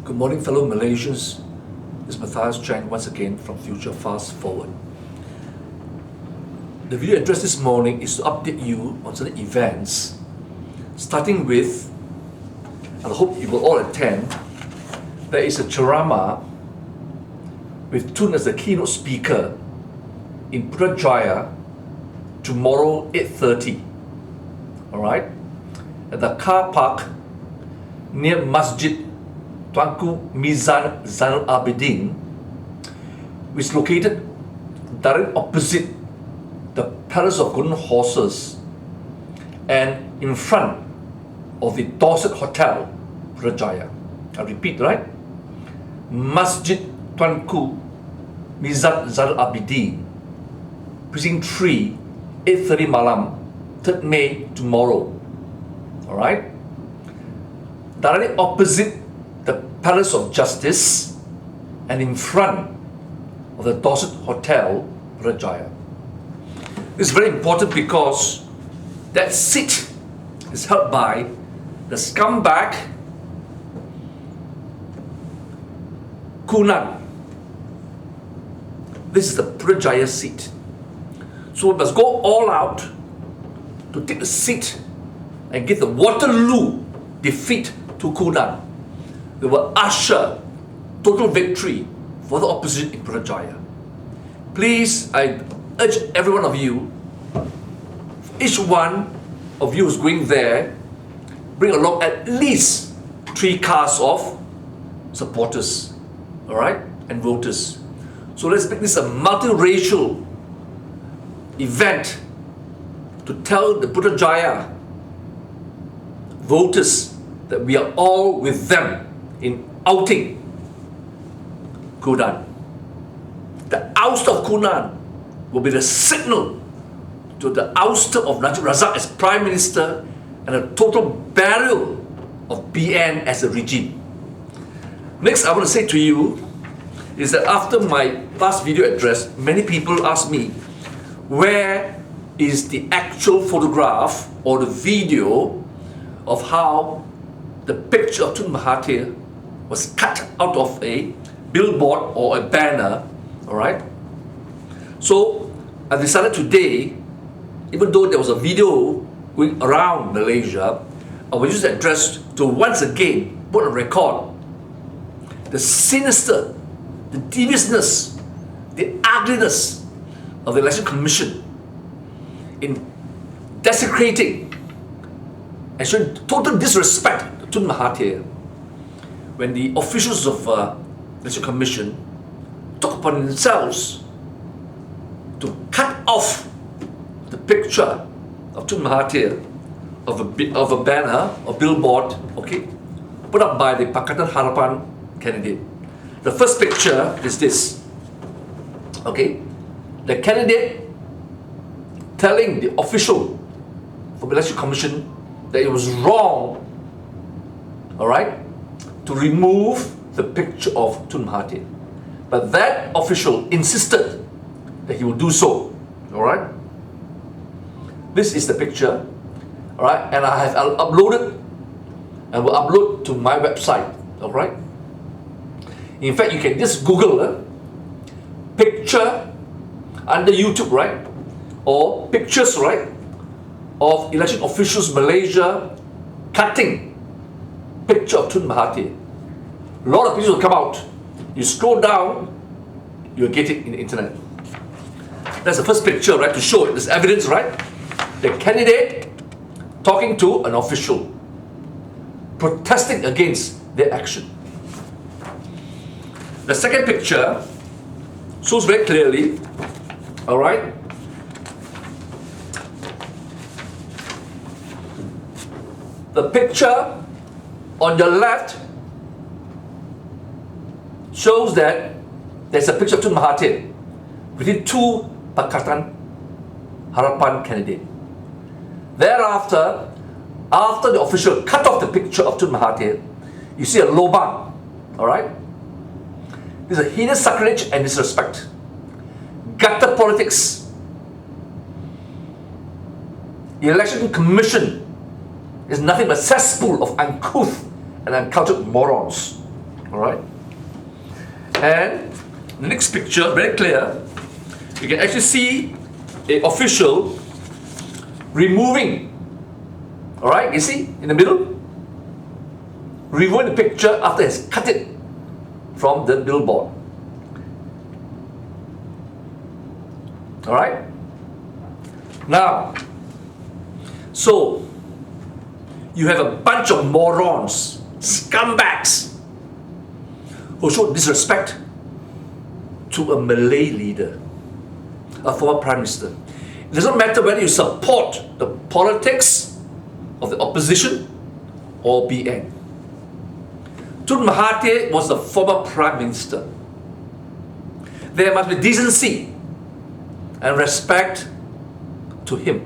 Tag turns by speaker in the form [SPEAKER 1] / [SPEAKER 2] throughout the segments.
[SPEAKER 1] Good morning, fellow Malaysians. This is Matthias Chang once again from Future Fast Forward. The video address this morning is to update you on certain events, starting with, and I hope you will all attend, there is a ceramah with KuNan as the keynote speaker in Putrajaya tomorrow 8:30. Alright? At the car park near Masjid Tuanku Mizan Zainal Abidin, which is located directly opposite the Palace of Golden Horses and in front of the Dorset Hotel, Putrajaya. I repeat, right? Masjid Tuanku Mizan Zainal Abidin, Precinct 3, 8:30 malam, 3rd May, tomorrow. Alright? Directly opposite the Palace of Justice and in front of the Dorset Hotel, Putrajaya. This is very important because that seat is held by the scumbag KuNan. This is the Putrajaya seat. So we must go all out to take the seat and give the Waterloo defeat to KuNan. We will usher total victory for the opposition in Putrajaya. Please, I urge every one of you, each one of you who's going there, bring along at least 3 cars of supporters, alright, and voters. So let's make this a multiracial event to tell the Putrajaya voters that we are all with them in outing KuNan. The oust of KuNan will be the signal to the ouster of Najib Razak as Prime Minister and a total burial of BN as a regime. Next, I want to say to you is that after my last video address, many people ask me, where is the actual photograph or the video of how the picture of Tun Mahathir was cut out of a billboard or a banner, alright? So I decided today, even though there was a video going around Malaysia, I will use the address to once again put on record the sinister, the deviousness, the ugliness of the Election Commission in desecrating and showing total disrespect to Tun Mahathir when the officials of the Election Commission took upon themselves to cut off the picture of Tun Mahathir of a banner or billboard, okay, put up by the Pakatan Harapan candidate. The first picture is this, okay, the candidate telling the official from the Election Commission that it was wrong, alright, to remove the picture of Tun Mahathir. But that official insisted that he would do so, alright. This is the picture, alright, and I have uploaded and will upload to my website, alright. In fact, you can just Google picture under YouTube, right, or pictures, right, of election officials Malaysia cutting picture of Tun Mahathir. A lot of pictures will come out. You scroll down, you'll get it in the internet. That's the first picture, right, to show it. There's evidence, right? The candidate talking to an official, protesting against their action. The second picture shows very clearly, alright, the picture on your left shows that there's a picture of Tun Mahathir between 2 Pakatan Harapan candidates. Thereafter, after the official cut off the picture of Tun Mahathir, you see a lobang, alright? This is a heinous sacrilege and disrespect. Gutter politics. The Election Commission is nothing but a cesspool of uncouth and uncultured morons. Alright? And the next picture, very clear, you can actually see an official removing, alright, you see, in the middle, removing the picture after he's cut it from the billboard. Alright? Now, so, you have a bunch of morons, scumbags, who show disrespect to a Malay leader, a former Prime Minister. It doesn't matter whether you support the politics of the opposition or BN. Tun Mahathir was the former Prime Minister. There must be decency and respect to him.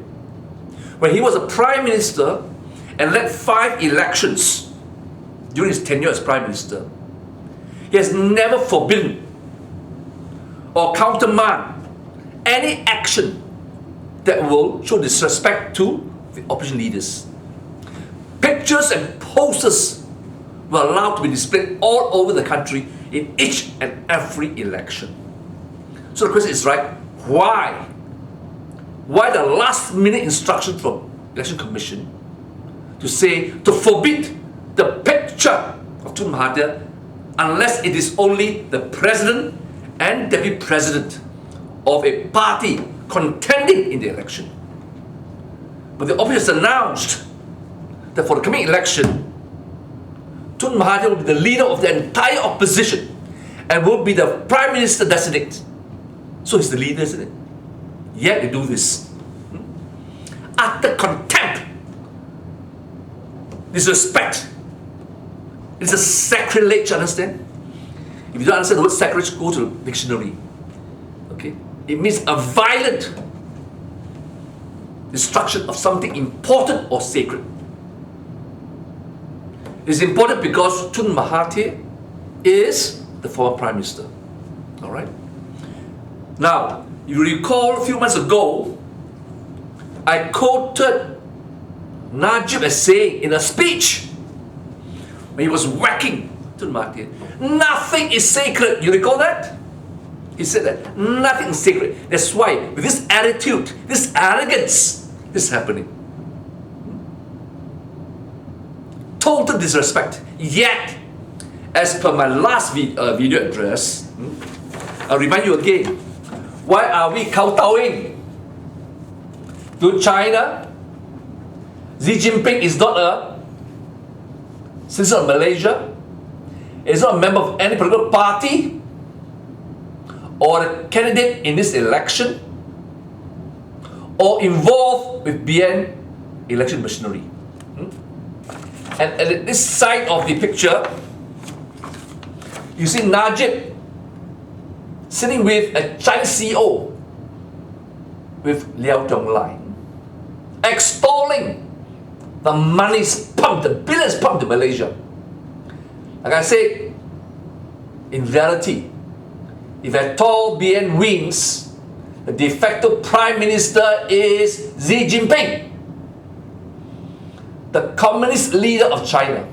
[SPEAKER 1] When he was a Prime Minister and led 5 elections during his tenure as Prime Minister, he has never forbidden or countermand any action that will show disrespect to the opposition leaders. Pictures and posters were allowed to be displayed all over the country in each and every election. So the question is, right, why? Why the last minute instruction from Election Commission to say, to forbid the picture of Tun Mahathir unless it is only the President and Deputy President of a party contending in the election. But the office has announced that for the coming election, Tun Mahathir will be the leader of the entire opposition and will be the Prime Minister designate. So he's the leader, isn't it? Yet they do this. Utter contempt, disrespect. It's a sacrilege, understand? If you don't understand the word sacrilege, go to the dictionary. Okay? It means a violent destruction of something important or sacred. It's important because Tun Mahathir is the former Prime Minister. Alright? Now, you recall a few months ago, I quoted Najib as saying in a speech when he was whacking Tun Mahathir, nothing is sacred. You recall that? He said that nothing is sacred. That's why with this attitude, this arrogance, this is happening. Total disrespect. Yet, as per my last video address, I'll remind you again, why are we kowtowing to China? Xi Jinping is not a citizen of Malaysia. He's not a member of any political party or a candidate in this election or involved with BN election machinery. And at this side of the picture, you see Najib sitting with a Chinese CEO with Liao Zhonglai, extolling the money's pumped, the billions pumped to Malaysia. Like I said, in reality, if at all BN wins, the de facto Prime Minister is Xi Jinping, the communist leader of China.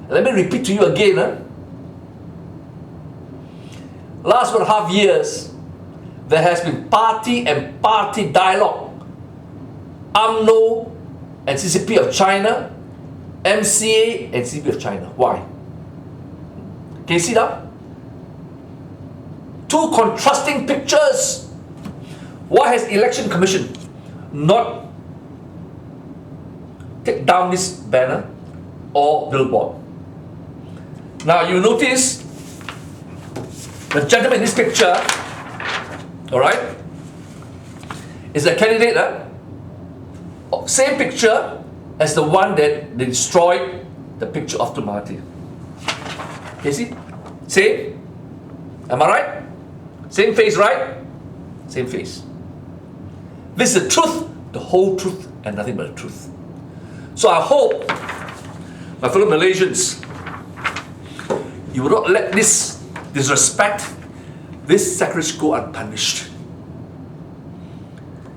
[SPEAKER 1] Let me repeat to you again. Last 1.5 years, there has been party and party dialogue. UMNO and CCP of China, MCA and CCP of China. Why? Can you see that? Two contrasting pictures. Why has Election Commission not take down this banner or billboard? Now you notice the gentleman in this picture, alright, is a candidate, same picture as the one that they destroyed the picture of Tun Mahathir. Can you see? Same? Am I right? Same face, right? Same face. This is the truth, the whole truth, and nothing but the truth. So I hope, my fellow Malaysians, you will not let this disrespect, this sacrilege go unpunished.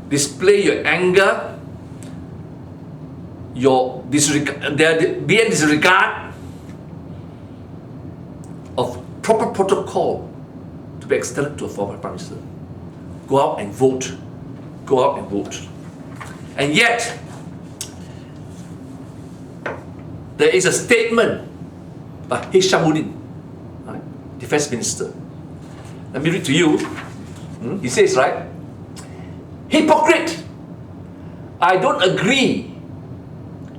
[SPEAKER 1] Display your anger, your disregard, disregard of proper protocol to be extended to a former Prime Minister. Go out and vote. Go out and vote. And yet, there is a statement by Hishammuddin, right, Defense Minister. Let me read to you. He says, right, hypocrite, I don't agree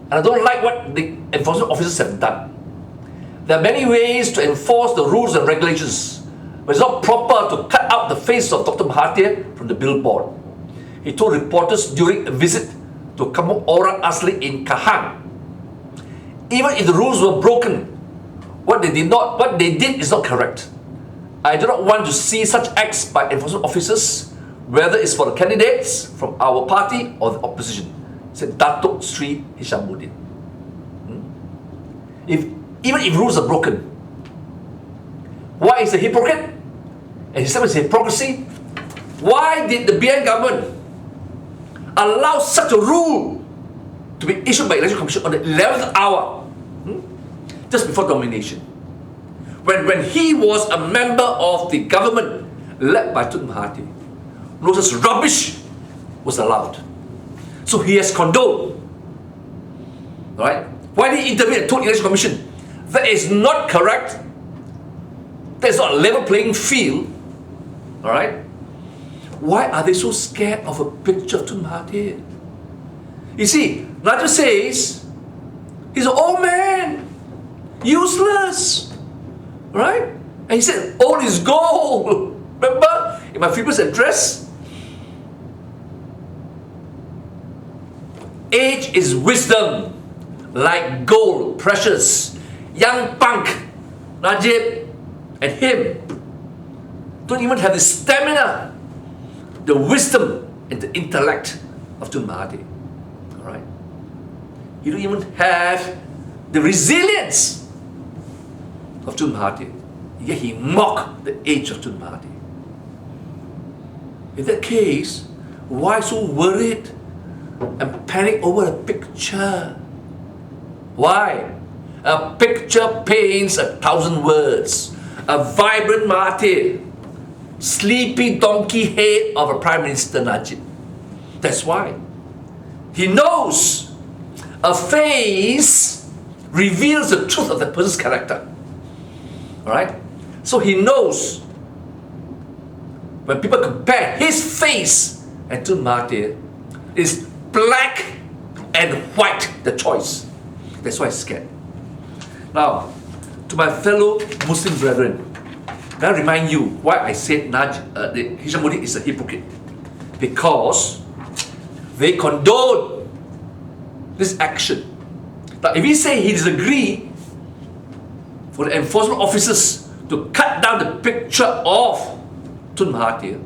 [SPEAKER 1] and I don't like what the enforcement officers have done. There are many ways to enforce the rules and regulations, but it's not proper to cut out the face of Dr. Mahathir from the billboard. He told reporters during a visit to Kampung Orang Asli in Kahang, even if the rules were broken, what they did is not correct. I do not want to see such acts by enforcement officers, whether it's for the candidates from our party or the opposition, said Datuk Sri Hishammuddin. Even if rules are broken, why is the hypocrite? And he said it's hypocrisy. Why did the BN government allow such a rule to be issued by Election Commission on the 11th hour, just before domination? When he was a member of the government led by Tun Mahathir, no such rubbish was allowed. So he has condoned. Right? Why did he intervene and told the Election Commission that is not correct? That is not a level playing field. Alright? Why are they so scared of a picture of Tun Mahathir? You see, Nigel says he's an old man, useless. Right? And he said, old is gold. Remember in my previous address? Age is wisdom, like gold, precious. Young punk, Najib, and him don't even have the stamina, the wisdom, and the intellect of Tun Mahathir. Alright? You don't even have the resilience of Tun Mahathir. Yet he mocked the age of Tun Mahathir. In that case, why so worried and panic over a picture? Why? A picture paints 1,000 words. A vibrant Mahathir, sleepy donkey head of a Prime Minister Najib. That's why. He knows a face reveals the truth of the person's character. Alright? So he knows when people compare his face and Tun Mahathir, it's black and white, the choice. That's why he's scared. Now, to my fellow Muslim brethren, may I remind you why I said Hishammuddin is a hypocrite. Because they condone this action. Now, if we say he disagrees for the enforcement officers to cut down the picture of Tun Mahathir,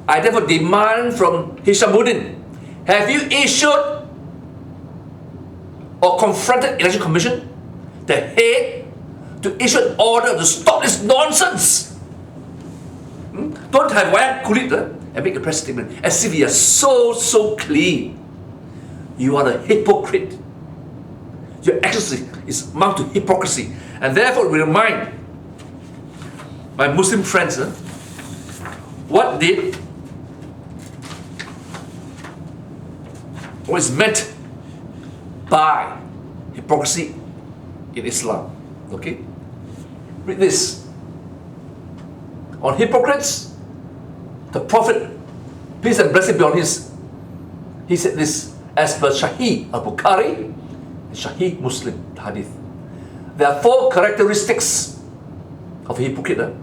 [SPEAKER 1] I therefore demand from Hishammuddin, have you issued or confronted Election Commission, the head, to issue an order to stop this nonsense? Don't have wayang kulit and make a press statement as if you are so clean. You are a hypocrite. Your actions is amount to hypocrisy. And therefore we remind my Muslim friends, what is meant by hypocrisy in Islam. Okay? Read this. On hypocrites, the Prophet, peace and blessing be on his, he said this, as per Sahih al-Bukhari and Sahih Muslim, the hadith. There are 4 characteristics of a hypocrite.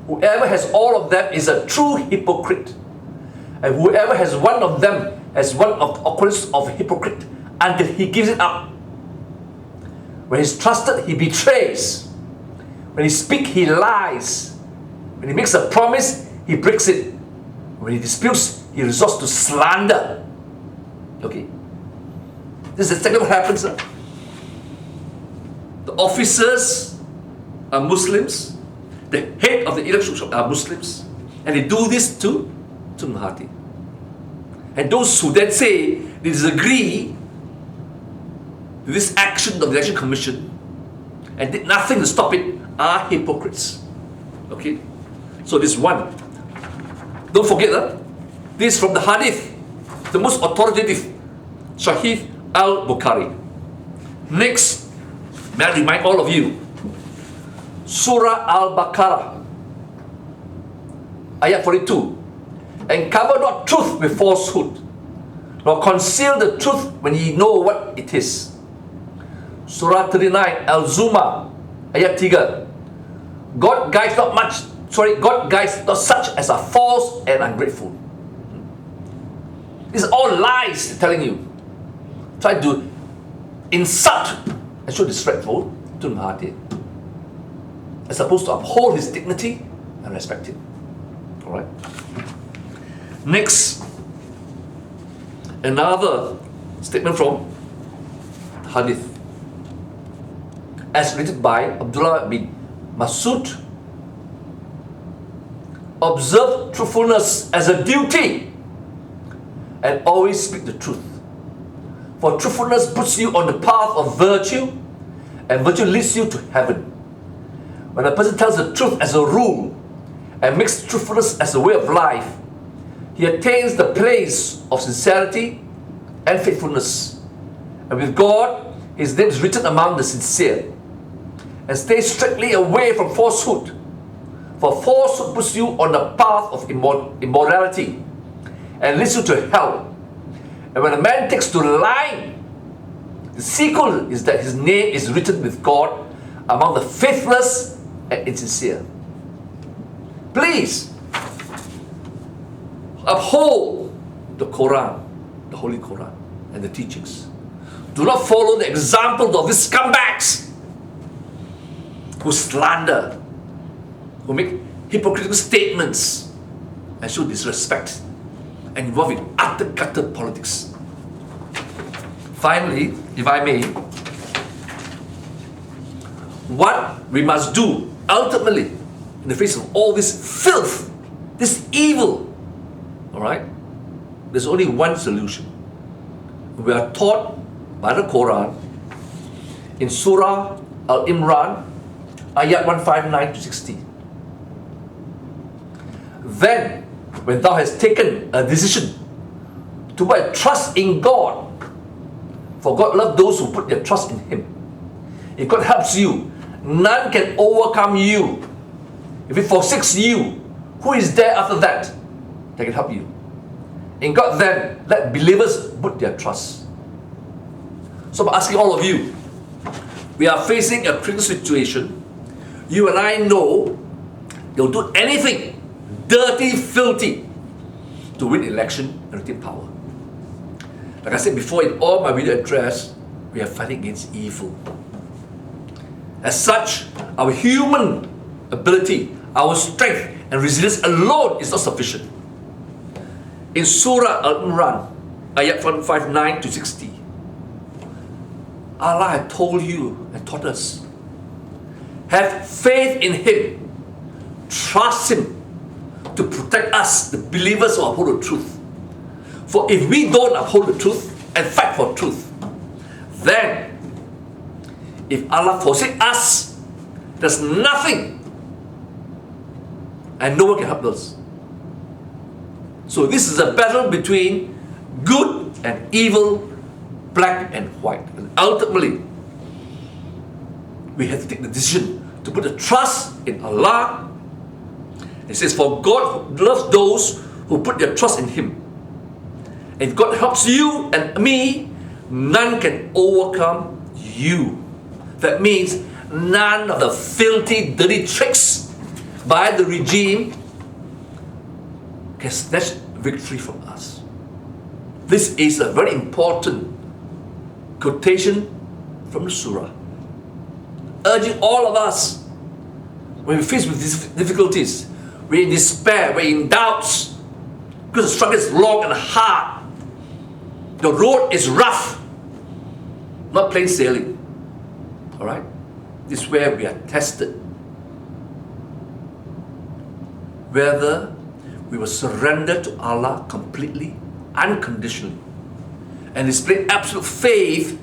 [SPEAKER 1] Whoever has all of them is a true hypocrite. And whoever has one of them has one of the occurrence of a hypocrite until he gives it up. When he's trusted, he betrays. When he speaks, he lies. When he makes a promise, he breaks it. When he disputes, he resorts to slander. Okay? This is exactly what happens. The officers are Muslims. The head of the election are Muslims. And they do this to Mahathir. And those who then say they disagree with this action of the Election Commission, and did nothing to stop it are hypocrites. Okay? So this one. Don't forget that. This is from the Hadith, the most authoritative, Sahih al-Bukhari. Next, may I remind all of you, Surah Al-Baqarah, Ayat 42. And cover not truth with falsehood, nor conceal the truth when ye know what it is. Surah 39, Al-Zumar, Ayat 3. God guides not such as are false and ungrateful. These are all lies telling you. Try to insult and show disrespectful to Mahathir, as opposed to uphold his dignity and respect him. Alright? Next, another statement from Hadith, as written by Abdullah bin Masud. Observe truthfulness as a duty and always speak the truth. For truthfulness puts you on the path of virtue, and virtue leads you to heaven. When a person tells the truth as a rule and makes truthfulness as a way of life, he attains the place of sincerity and faithfulness. And with God, his name is written among the sincere. And stay strictly away from falsehood. For falsehood puts you on the path of immorality and leads you to hell. And when a man takes to lying, the sequel is that his name is written with God among the faithless and insincere. Please uphold the Quran, the Holy Quran, and the teachings. Do not follow the example of these scumbags who slander, who make hypocritical statements and show disrespect and involve in utter politics. Finally, if I may, what we must do ultimately in the face of all this filth, this evil, alright, there's only one solution. We are taught by the Quran in Surah Al-Imran, Ayat 159 to 60. Then, when thou hast taken a decision to put trust in God, for God loves those who put their trust in Him. If God helps you, none can overcome you. If He forsakes you, who is there after that can help you? In God then, let believers put their trust. So I'm asking all of you, we are facing a critical situation. You and I know they'll do anything dirty, filthy to win election and retain power. Like I said before in all my video address, we are fighting against evil. As such, our human ability, our strength and resilience alone is not sufficient. In Surah Al-Imran, Ayat 159 to 60, Allah had told you and taught us, have faith in Him, trust Him to protect us, the believers who uphold the truth. For if we don't uphold the truth and fight for truth, then if Allah forsakes us, there's nothing and no one can help us. So this is a battle between good and evil, black and white. And ultimately, we have to take the decision to put the trust in Allah. It says, for God loves those who put their trust in Him. If God helps you and me, none can overcome you. That means none of the filthy, dirty tricks by the regime can snatch victory from us. This is a very important quotation from the surah, urging all of us, when we face with these difficulties, we're in despair, we're in doubts, because the struggle is long and hard. The road is rough, not plain sailing. Alright? This is where we are tested. Whether we will surrender to Allah completely, unconditionally, and display absolute faith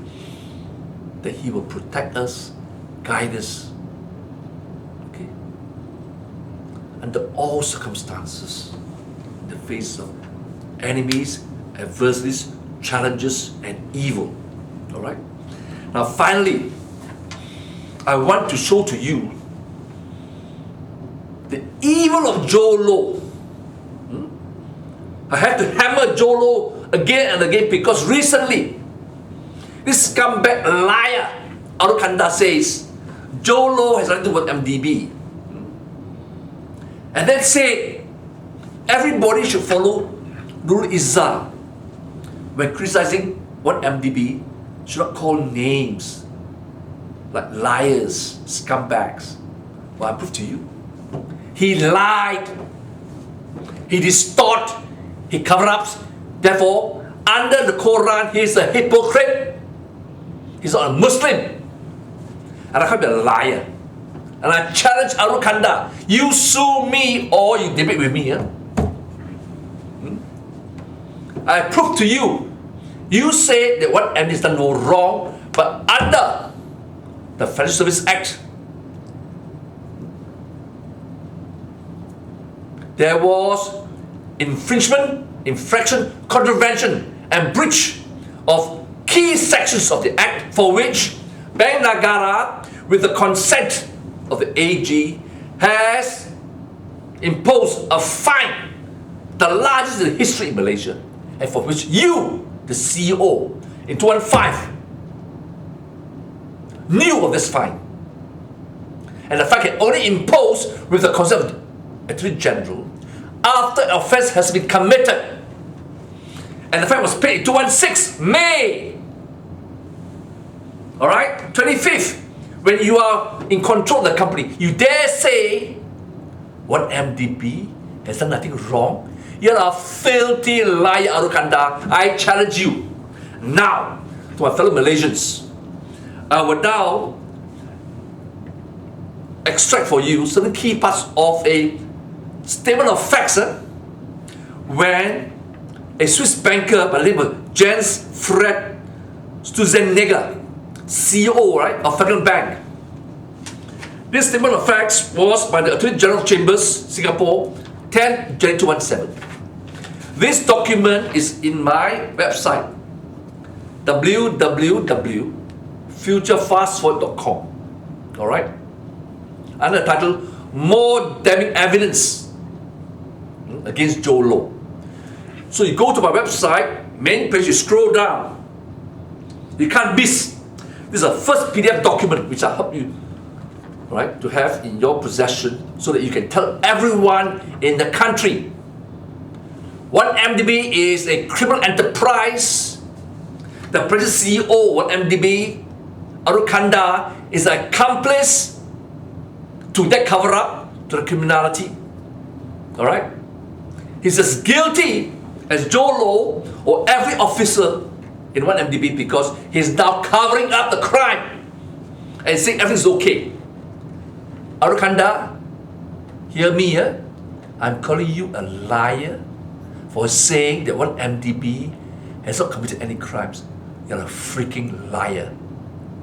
[SPEAKER 1] that He will protect us guide us. Okay? Under all circumstances, in the face of enemies, adversities, challenges, and evil. Alright? Now finally, I want to show to you the evil of JhoLow. I had to hammer JhoLow again and again because recently, this scumbag liar, Arukanda, says JhoLow has nothing to do with MDB. And then say everybody should follow Rule Izzah. When criticizing 1MDB, should not call names like liars, scumbags. Well, I prove to you. He lied. He distorted. He covered up. Therefore, under the Quran, he is a hypocrite. He's not a Muslim. And I can't be a liar. And I challenge Arukanda. You sue me or you debate with me. I prove to you. You say that what MD has done no wrong, but under the Financial Services Act, there was infringement, infraction, contravention, and breach of key sections of the Act for which Bank Negara, with the consent of the AG, has imposed a fine, the largest in history in Malaysia, and for which you, the CEO, in 2015, knew of this fine. And the fine can only impose with the consent of the Attorney General after an offence has been committed. And the fine was paid in 2016, May. Alright? 25th. When you are in control of the company, you dare say 1MDB has done nothing wrong? You're a filthy liar, Arukanda. I challenge you. Now, to my fellow Malaysians, I will now extract for you certain key parts of a statement of facts when a Swiss banker by the name of Jens Fred Stuzenegger, CEO, right, of Federal Bank. This statement of facts was by the Attorney General Chambers, Singapore, 10 January 2017. This document is in my website, www.futurefastforward.com. Alright? Under the title, More Damning Evidence Against JhoLow. So you go to my website, main page, you scroll down. You can't miss. This is the first PDF document which I help you, right, to have in your possession so that you can tell everyone in the country 1MDB is a criminal enterprise. The present CEO of 1MDB, Arukanda, is an accomplice to that cover-up, to the criminality. Alright? He's as guilty as JhoLow or every officer in 1MDB because he's now covering up the crime and saying everything's okay. Arukanda, hear me, I'm calling you a liar for saying that 1MDB has not committed any crimes. You're a freaking liar.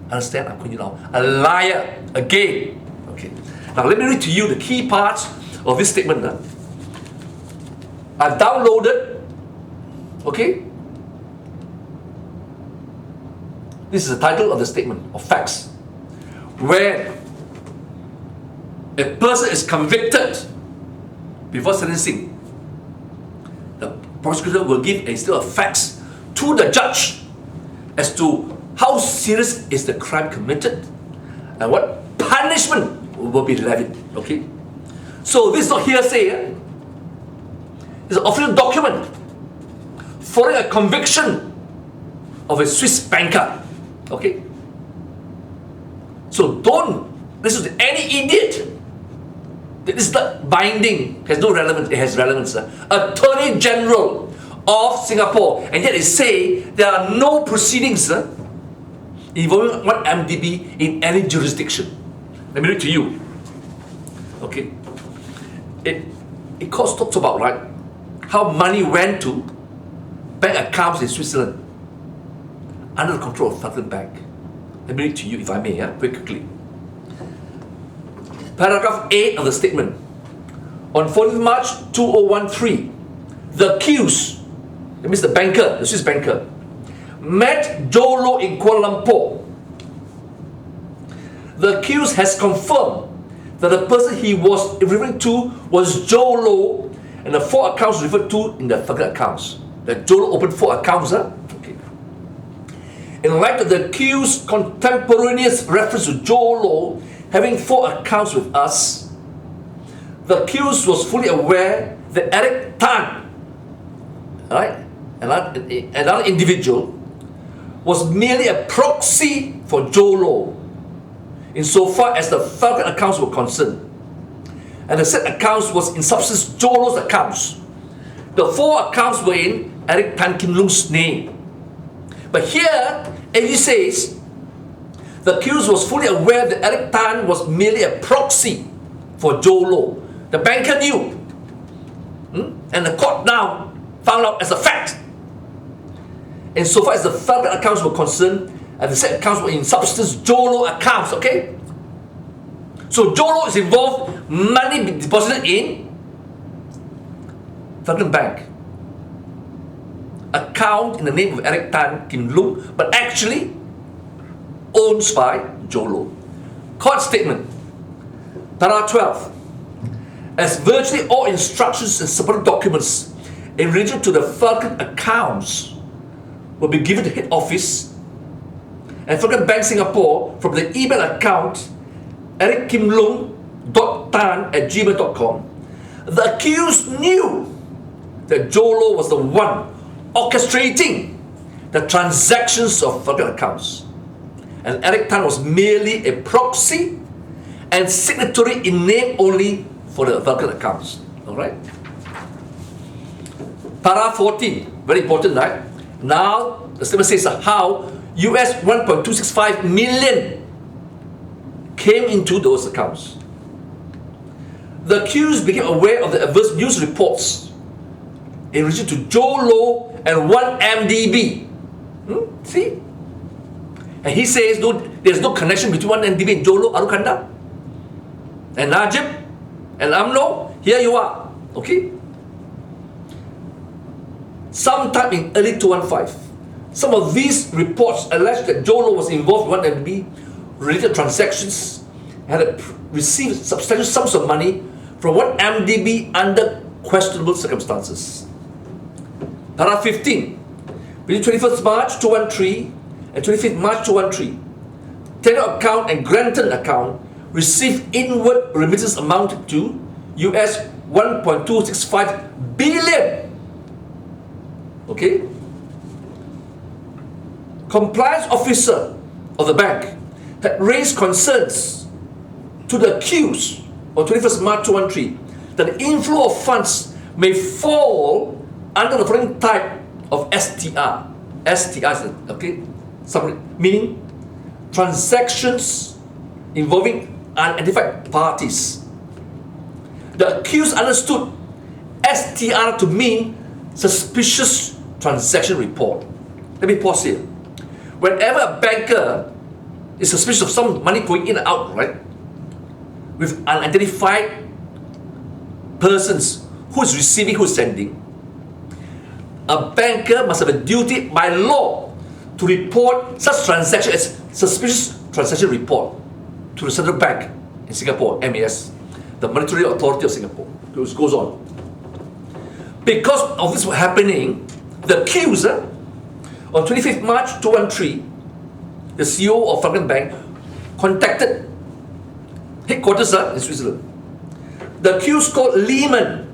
[SPEAKER 1] Understand? I'm calling you now a liar again. Okay. Now let me read to you the key parts of this statement. I've downloaded. Okay. This is the title of the statement of facts. When a person is convicted before sentencing, the prosecutor will give a set of facts to the judge as to how serious is the crime committed and what punishment will be levied. Okay? So this is not hearsay. It's an official document following a conviction of a Swiss banker. Okay? So don't listen to any idiot. This is not binding, has no relevance. It has relevance. Attorney General of Singapore, and yet they say there are no proceedings involving 1MDB in any jurisdiction. Let me read to you. Okay, it talks about, right, how money went to bank accounts in Switzerland under the control of Federal Bank. Let me read to you, if I may, very quickly. Paragraph 8 of the statement. On 14th March 2013, the accused, that means the banker, the Swiss banker, met JhoLow in Kuala Lumpur. The accused has confirmed that the person he was referring to was JhoLow, and the 4 accounts referred to in the Falcon accounts. That JhoLow opened 4 accounts. Okay. In light of the accused's contemporaneous reference to JhoLow having 4 accounts with us, the accused was fully aware that Eric Tan, right, another individual, was merely a proxy for JhoLow insofar as the Falcon accounts were concerned. And the said accounts was in substance JhoLow's accounts. The 4 accounts were in Eric Tan Kim Loong's name. But here, AG says, the accused was fully aware that Eric Tan was merely a proxy for JhoLow. The banker knew. And the court now found out as a fact. And so far as the Falcon accounts were concerned, and the said accounts were in substance JhoLow accounts, okay? So JhoLow is involved, money deposited in Falcon Bank. Account in the name of Eric Tan Kim Loong, but actually owned by JhoLow. Court statement, Paragraph 12. As virtually all instructions and supporting documents in relation to the Falcon accounts will be given to head office and Falcon Bank Singapore from the email account erickimloong.tan@gmail.com, the accused knew that JhoLow was the one orchestrating the transactions of Falcon accounts, and Eric Tan was merely a proxy and signatory in name only for the Falcon accounts. Alright? Paragraph 14, very important, right? Now, the statement says how $1.265 million came into those accounts. The accused became aware of the adverse news reports in relation to JhoLow and 1MDB. See? And he says there's no connection between 1MDB and JhoLow, Arukanda, and Najib, and UMNO. Here you are. Okay? Sometime in early 2015, some of these reports alleged that JhoLow was involved in 1MDB related transactions and had received substantial sums of money from 1MDB under questionable circumstances. Paragraph 15. Between 21st March 2013 and 25th March 2013, tenor account and grantor account received inward remittance amounted to $1.265 billion. Okay? Compliance officer of the bank had raised concerns to the accused on 21st March 2013 that the inflow of funds may fall under the following type of STR. STR, okay? Meaning transactions involving unidentified parties. The accused understood STR to mean suspicious transaction report. Let me pause here. Whenever a banker is suspicious of some money going in and out, right, with unidentified persons, who is receiving, who is sending, a banker must have a duty by law to report such transaction as suspicious transaction report to the Central Bank in Singapore, MAS, the Monetary Authority of Singapore. It goes on. Because of this happening, the accused, on 25th March 2013, the CEO of Falcon Bank contacted headquarters in Switzerland. The accused called Lehman,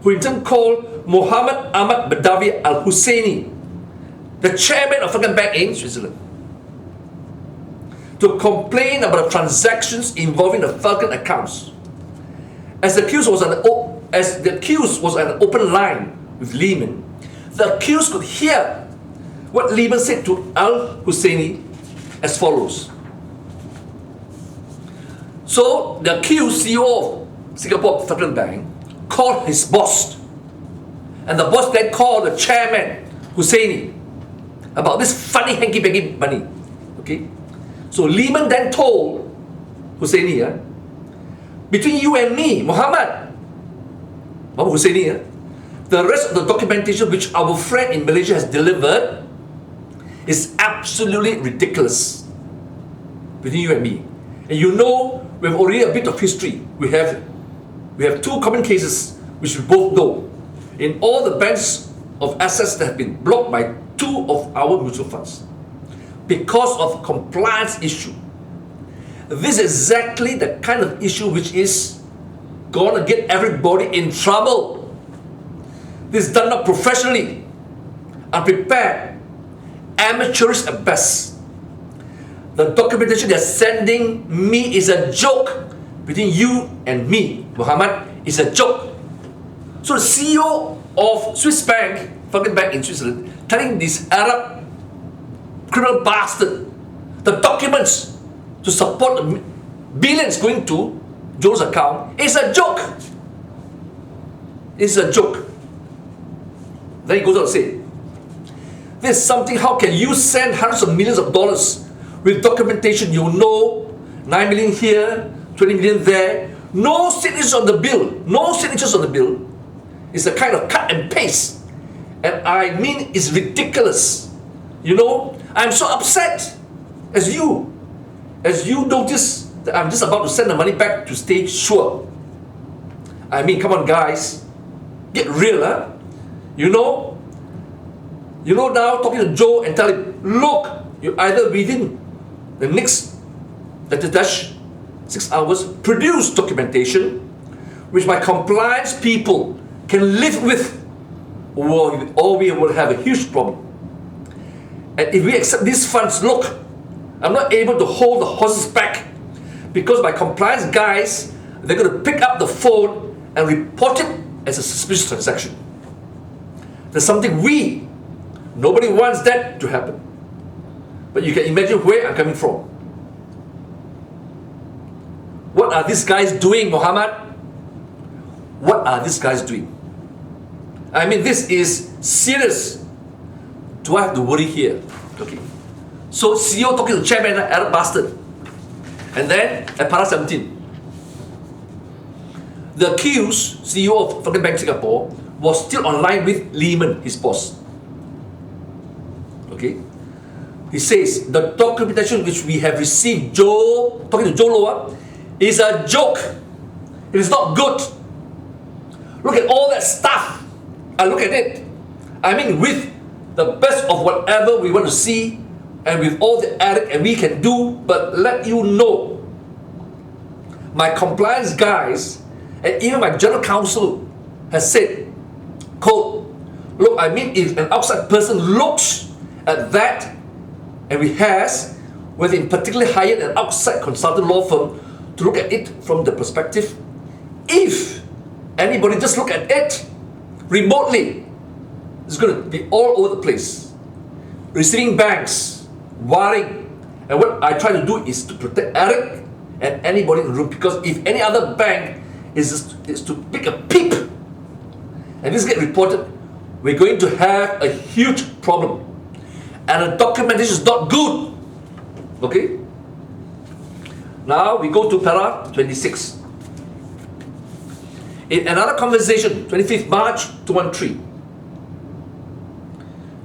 [SPEAKER 1] who in turn called Mohammed Ahmad Badawi Al Husseini, the chairman of Falcon Bank in Switzerland, to complain about the transactions involving the Falcon accounts. As the accused was on an open line with Lehman, the accused could hear what Lehman said to Al Husseini as follows. So the accused CEO of Singapore Falcon Bank called his boss, and the boss then called the chairman Husseini about this funny hanky-panky money. Okay, so Lehman then told Husseini between you and me, Muhammad Husseini, the rest of the documentation which our friend in Malaysia has delivered is absolutely ridiculous between you and me. And you know, we have already a bit of history. We have two common cases which we both know. In all the banks of assets that have been blocked by two of our mutual funds because of compliance issue. This is exactly the kind of issue which is gonna get everybody in trouble. This is done not professionally, unprepared, amateurish at best. The documentation they're sending me is a joke. Between you and me, Muhammad, is a joke. So the CEO of Swiss Bank, fucking bank in Switzerland, telling this Arab criminal bastard the documents to support the billions going to Joe's account is a joke. It's a joke. Then he goes on to say, this is something, how can you send hundreds of millions of dollars with documentation you know, 9 million here, 20 million there, no signatures on the bill, no signatures on the bill. It's a kind of cut and paste. And I mean, it's ridiculous. You know, I'm so upset as you notice that I'm just about to send the money back to Stage Sure. I mean, come on guys, get real, huh? You know now, talking to Joe and tell him, look, you either within the next 6 hours produce documentation which my compliance people can live with, or we will have a huge problem. And if we accept these funds, look, I'm not able to hold the horses back because my compliance guys, they're going to pick up the phone and report it as a suspicious transaction. There's something nobody wants that to happen. But you can imagine where I'm coming from. What are these guys doing, Muhammad? What are these guys doing? I mean, this is serious. Do I have to worry here? Okay. So CEO talking to chairman, Arab bastard. And then at Para 17, the accused CEO of fucking Bank Singapore was still online with Lehman, his boss. Okay. He says the documentation which we have received, talking to JhoLow's, is a joke. It is not good. Look at all that stuff. I look at it. I mean, with the best of whatever we want to see, and with all the edit and we can do, but let you know, my compliance guys and even my general counsel has said, quote, look, I mean, if an outside person looks at that, and we has, within particularly hired an outside consultant law firm to look at it from the perspective, if anybody just look at it remotely, it's going to be all over the place. Receiving banks, wiring, and what I try to do is to protect Eric and anybody in the room, because if any other bank is to pick a peep and this get reported, we're going to have a huge problem. And the documentation is not good. Okay? Now we go to para 26. In another conversation, 25th March 2013,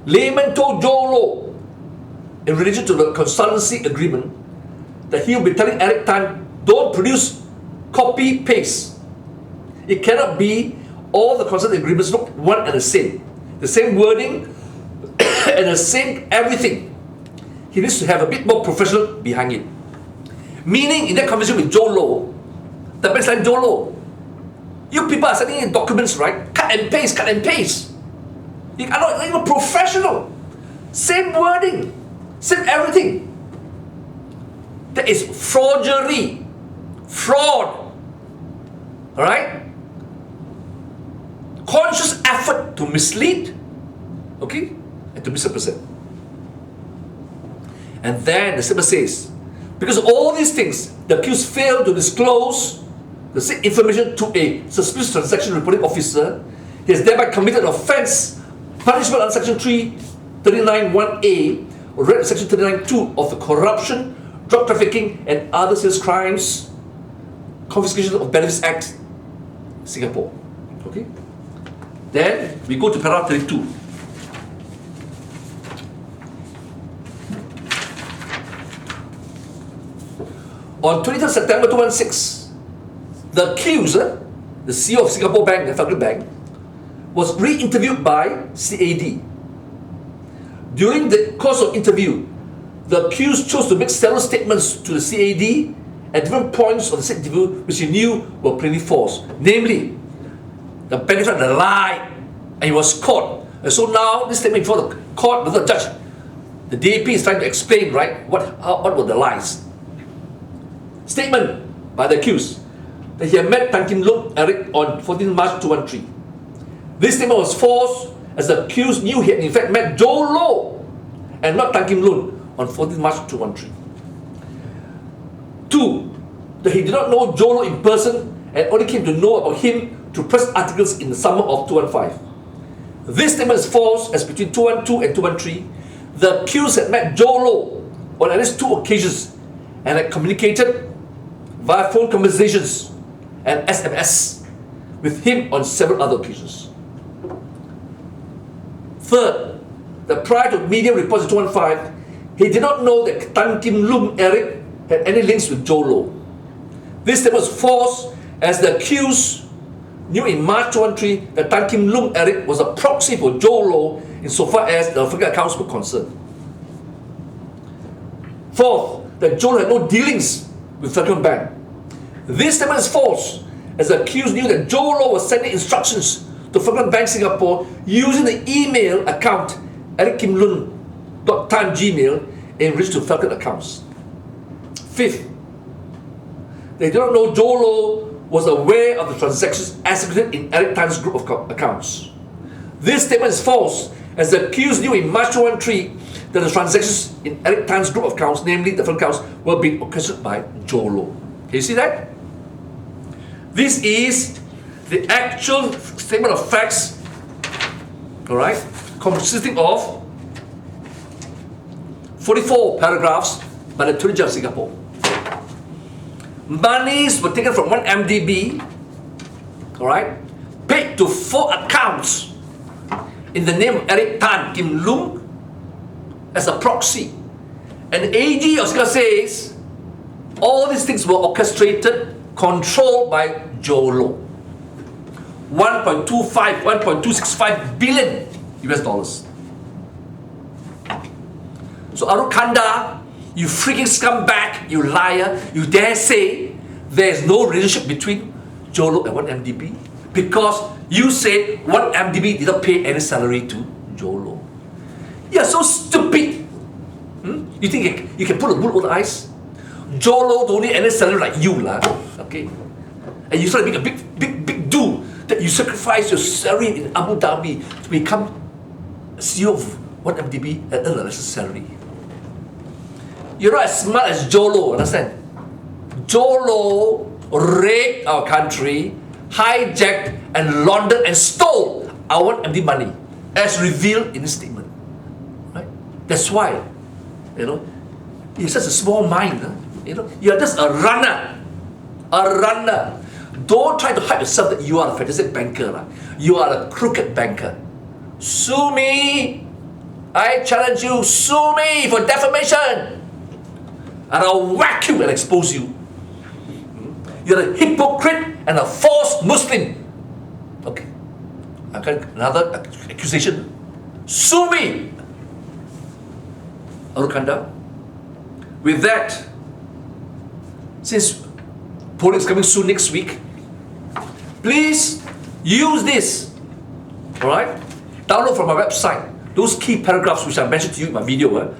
[SPEAKER 1] Lehman told JhoLow in relation to the consultancy agreement that he'll be telling Eric Tan, don't produce copy paste. It cannot be all the consultancy agreements look one and the same wording and the same everything. He needs to have a bit more professional behind it. Meaning, in that conversation with JhoLow, the bank's like, JhoLow, you people are sending in documents, right? Cut and paste. You are not even professional. Same wording, same everything. That is forgery, fraud. Alright? Conscious effort to mislead, okay, and to misrepresent. And then the statement says, because of all these things, the accused failed to disclose the said information to a suspicious transaction reporting officer, he has thereby committed an offence punishable under Section 339(1)(a) or read Section 39(2) of the Corruption, Drug Trafficking and Other Serious Crimes Confiscation of Benefits Act, Singapore. Okay. Then we go to paragraph 32. On 23rd September 2016, the accused, the CEO of Singapore Bank, the Federal Bank, was re-interviewed by CAD. During the course of interview, the accused chose to make several statements to the CAD at different points of the said interview which he knew were plainly false. Namely, the benefit had lied and he was caught. And so now, this statement before the court, before the judge, the DAP is trying to explain, right, what were the lies. Statement by the accused that he had met Tan Kim Lung Eric on 14 March 2013. This statement was false as the accused knew he had in fact met JhoLow and not Tan Kim Lung on 14 March 2013. 2. That he did not know JhoLow in person and only came to know about him through press articles in the summer of 2015. This statement is false as between 2012 and 2013, the accused had met JhoLow on at least 2 occasions and had communicated via phone conversations and SMS with him on several other occasions. Third, that prior to media reports in 2015, he did not know that Tan Kim Lung Eric had any links with JhoLow. This statement was false as the accused knew in March 2013 that Tan Kim Lung Eric was a proxy for JhoLow insofar as the African accounts were concerned. Fourth, that JhoLow had no dealings with Federal Bank. This statement is false as the accused knew that JhoLow was sending instructions to Federal Bank Singapore using the email account ericKimLung.tan@gmail in relation to Falcon accounts. Fifth, they did not know JhoLow was aware of the transactions executed in Eric Tan's group of accounts. This statement is false as the accused knew in March 2013 that the transactions in Eric Tan's group of accounts, namely the Falcon accounts, were being orchestrated by JhoLow. Can you see that? This is the actual statement of facts, alright, consisting of 44 paragraphs by the Attorney General of Singapore. Monies were taken from 1MDB, alright, paid to 4 accounts in the name of Eric Tan Kim Lung as a proxy. And the AG of Singapore says all these things were orchestrated, controlled by JhoLow. 1.265 billion US dollars. So Arun Kanda, you freaking scumbag, you liar, you dare say there is no relationship between JhoLow and 1MDB because you said 1MDB did not pay any salary to JhoLow. You are so stupid. You think you can put a bull on the ice? JhoLow don't need any salary like you, okay? And you try to make a big do that you sacrifice your salary in Abu Dhabi to become CEO of 1MDB and earn a lesser salary. You're not as smart as JhoLow, understand? JhoLow raped our country, hijacked and laundered and stole our 1MD money as revealed in this statement. Right? That's why, you're such a small mind. You're just a runner. A runner. Don't try to hide yourself that you are a fantastic banker. You are a crooked banker. Sue me. I challenge you. Sue me for defamation. And I'll whack you and expose you. You're a hypocrite and a false Muslim. Okay. I got another accusation. Sue me. Arukanda. With that, since polling is coming soon next week, please use this. Alright? Download from my website those key paragraphs which I mentioned to you in my video.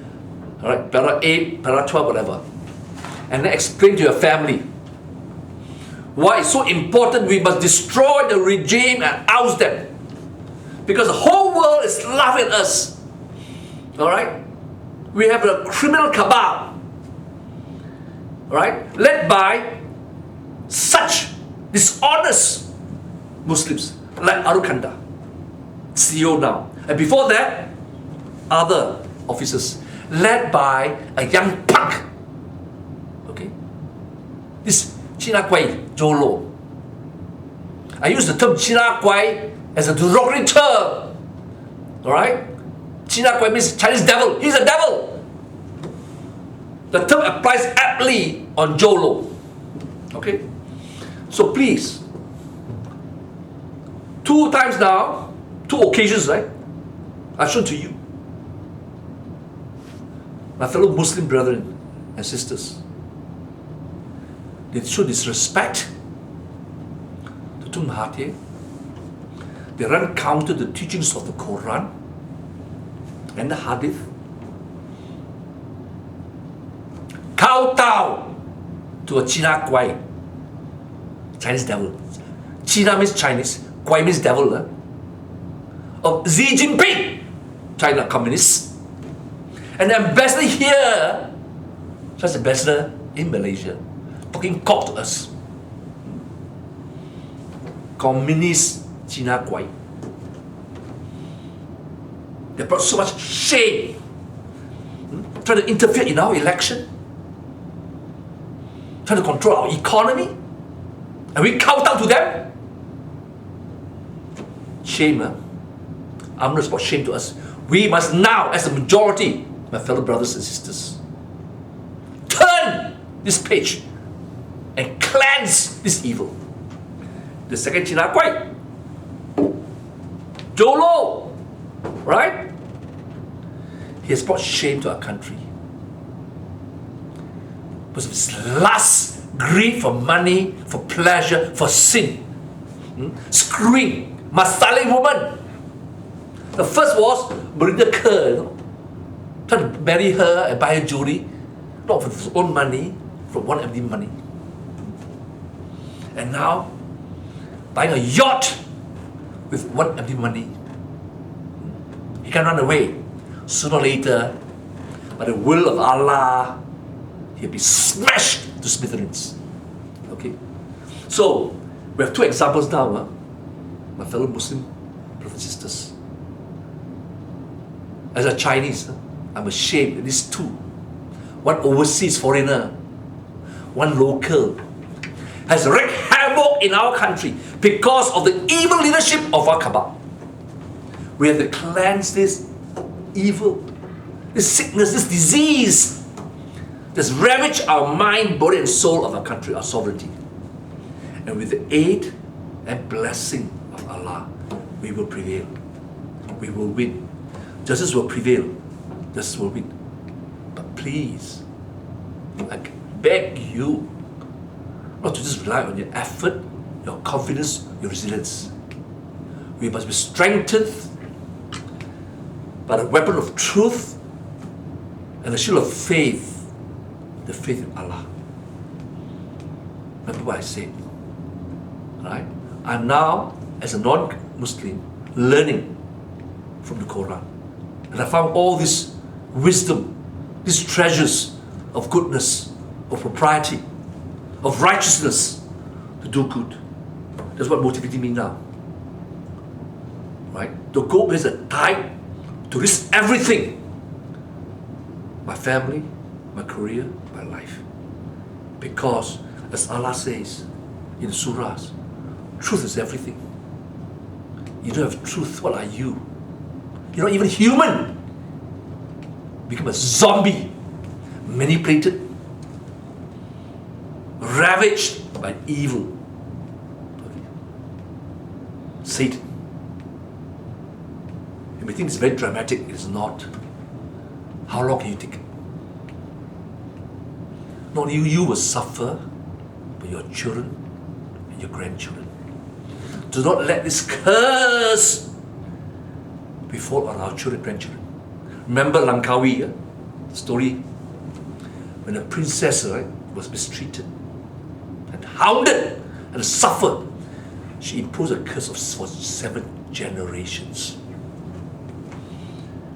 [SPEAKER 1] Alright, paragraph 8, paragraph 12, whatever. And then explain to your family why it's so important we must destroy the regime and oust them. Because the whole world is laughing at us. Alright? We have a criminal cabal. Alright? Led by such dishonest Muslims like Arukanda, CEO now. And before that, other officers led by a young punk. Okay? This China Kwai, JhoLow. I use the term China Guai as a derogatory term. Alright? China Guai means Chinese devil. He's a devil. The term applies aptly on JhoLow. Okay? So please, 2 times now, 2 occasions, right? I've shown to you. My fellow Muslim brethren and sisters, they show disrespect to Tun Mahathir. They run counter to the teachings of the Quran and the Hadith. Kowtow to a China Guai, Chinese devil. China means Chinese, Guai means devil. Of Xi Jinping, China Communist. And the ambassador here, such ambassador in Malaysia, talking cock to us. Communist China Guai. They brought so much shame, trying to interfere in our election, trying to control our economy, and we kowtow to them. Shame, huh? Armless brought shame to us. We must now, as a majority, my fellow brothers and sisters, turn this page and cleanse this evil. The second China Guai, JhoLow, right? He has brought shame to our country because of his lust, greed for money, for pleasure, for sin. Screwing Masalik woman. The first was Belinda Kerr, trying to marry her and buy her jewelry, not for his own money, from 1MD money. And now, buying a yacht with 1MD money. He can run away. Sooner or later, by the will of Allah, he'll be smashed to smithereens. Okay? So, we have 2 examples now, my fellow Muslim brothers and sisters. As a Chinese, I'm ashamed that these 2, one overseas foreigner, one local, has wreaked havoc in our country because of the evil leadership of our Kaaba. We have to cleanse this evil, this sickness, this disease that's ravaged our mind, body and soul of our country, our sovereignty. And with the aid and blessing of Allah, we will prevail. We will win. Justice will prevail. Justice will win. But please, I beg you not to just rely on your effort, your confidence, your resilience. We must be strengthened by the weapon of truth and the shield of faith, the faith in Allah. Remember what I said, right? I'm now, as a non-Muslim, learning from the Quran. And I found all this wisdom, these treasures of goodness, of propriety, of righteousness to do good. That's what motivated me now. Right? To go with a tide, to risk everything. My family, my career, my life. Because, as Allah says in the surahs, truth is everything. You don't have truth, what are you? You're not even human. Become a zombie, manipulated, ravaged by evil. Satan. You may think it's very dramatic, it is not. How long can you take it? Not only you will suffer, but your children and your grandchildren. Do not let this curse befall on our children and grandchildren. Remember Langkawi, the story when a princess was mistreated and hounded and suffered. She imposed a curse for 7 generations.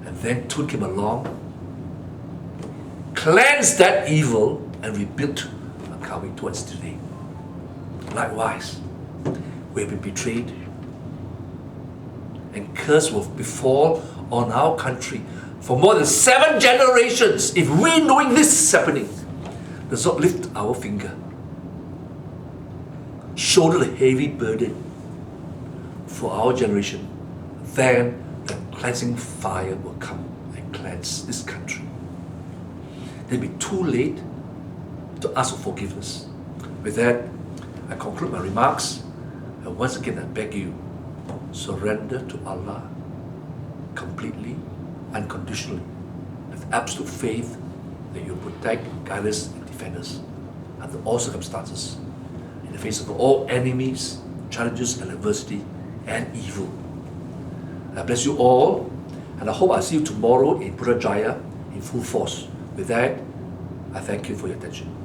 [SPEAKER 1] And then Tun came along, cleansed that evil, and rebuilt Langkawi towards today. Likewise, we have been betrayed, and curse will befall on our country for more than 7 generations if we, knowing this is happening, does not lift our finger. shoulder the heavy burden for our generation, then the cleansing fire will come and cleanse this country. It'll be too late to ask for forgiveness. With that, I conclude my remarks, and once again I beg you, surrender to Allah completely, unconditionally, with absolute faith that He will protect, guide us, and defend us under all circumstances, in the face of all enemies, challenges, and adversity, and evil. I bless you all, and I hope I'll see you tomorrow in Putrajaya in full force. With that, I thank you for your attention.